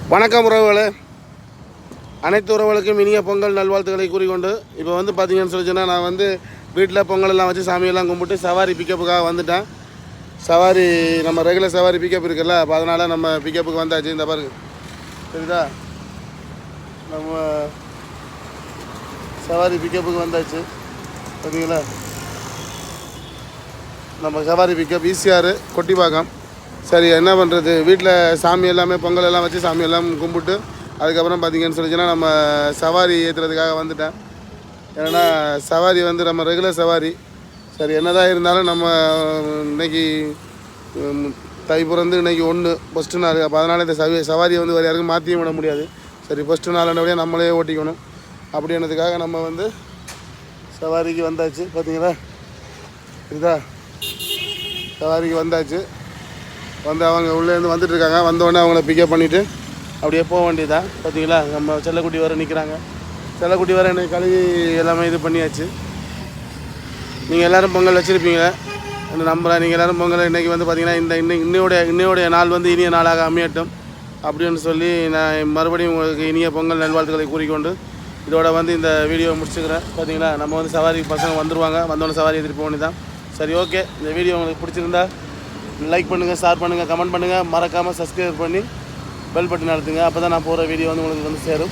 வணக்கம் உறவுகளே, அனைத்து உறவுகளுக்கும் இனிய பொங்கல் நல்வாழ்த்துக்களை கூறிக்கொண்டு இப்போ வந்து பார்த்தீங்கன்னு சொல்லிச்சுன்னா நான் வந்து வீட்டில் பொங்கலெல்லாம் வச்சு சாமியெல்லாம் கும்பிட்டு சவாரி பிக்கப்புக்காக வந்துட்டேன். சவாரி நம்ம ரெகுலர் சவாரி பிக்கப் இருக்குல்ல, அப்போ அதனால் நம்ம பிக்கப்புக்கு வந்தாச்சு. இந்த பாருங்க சரிதா, நம்ம சவாரி பிக்கப்புக்கு வந்தாச்சு பார்த்தீங்களா. நம்ம சவாரி பிக்கப் ஈசிஆர் கொட்டிப்பாக்கம். சரி என்ன பண்ணுறது, வீட்டில் சாமி எல்லாமே பொங்கல் எல்லாம் வச்சு சாமி எல்லாம் கும்பிட்டு அதுக்கப்புறம் பார்த்திங்கன்னு சொல்லிச்சுன்னா நம்ம சவாரி ஏற்றுறதுக்காக வந்துட்டேன். ஏன்னா சவாரி வந்து நம்ம ரெகுலர் சவாரி. சரி என்னதான் இருந்தாலும் நம்ம இன்றைக்கி தை பிறந்து இன்றைக்கி 1 ஃபஸ்ட்டு நாள். அப்போ அதனால் இந்த சவாரியை வந்து வேறு யாருக்கும் மாற்றியும் விட முடியாது. சரி ஃபஸ்ட்டு நாளுடைய நம்மளே ஓட்டிக்கணும் அப்படின்றதுக்காக நம்ம வந்து சவாரிக்கு வந்தாச்சு. பார்த்தீங்களா இதா சவாரிக்கு வந்தாச்சு. வந்து அவங்க உள்ளேருந்து வந்துட்டுருக்காங்க. வந்தோடனே அவங்கள பிக்கப் பண்ணிவிட்டு அப்படியே போக வேண்டியதான். பார்த்தீங்களா நம்ம செல்லக்குட்டி வர நிற்கிறாங்க. செல்லக்குட்டி வர எனக்கு கழுவி எல்லாமே இது பண்ணியாச்சு. நீங்கள் எல்லோரும் பொங்கல் வச்சுருப்பீங்க நம்புகிறேன். நீங்கள் எல்லோரும் பொங்கல் இன்றைக்கி வந்து பார்த்திங்கன்னா இன்னையோடைய நாள் வந்து இனிய நாளாக அமையட்டும் அப்படின்னு சொல்லி நான் மறுபடியும் உங்களுக்கு இனிய பொங்கல் நல்வாழ்த்துக்களை கூறிக்கொண்டு இதோட வந்து இந்த வீடியோவை முடிச்சுக்கிறேன். பார்த்தீங்களா நம்ம வந்து சவாரி பசங்க வந்துடுவாங்க. வந்தோடனே சவாரி எடுத்துகிட்டு போக வேண்டியதான். சரி ஓகே, இந்த வீடியோ உங்களுக்கு பிடிச்சிருந்தா லைக் பண்ணுங்கள், ஷேர் பண்ணுங்கள், கமெண்ட் பண்ணுங்கள், மறக்காமல் சப்ஸ்கிரைப் பண்ணி பெல் பட்டன் அழுத்துங்க. அப்போ தான் நான் போகிற வீடியோ வந்து உங்களுக்கு வந்து சேரும்.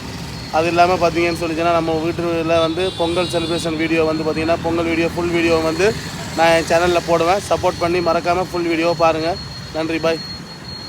அது இல்லாமல் பார்த்தீங்கன்னு சொல்லிச்சுன்னா நம்ம வீட்டில் வந்து பொங்கல் செலிப்ரேஷன் வீடியோ வந்து பார்த்திங்கன்னா பொங்கல் வீடியோ ஃபுல் வீடியோ வந்து நான் என் சேனலில் போடுவேன். சப்போர்ட் பண்ணி மறக்காமல் ஃபுல் வீடியோ பாருங்கள். நன்றி, பாய்.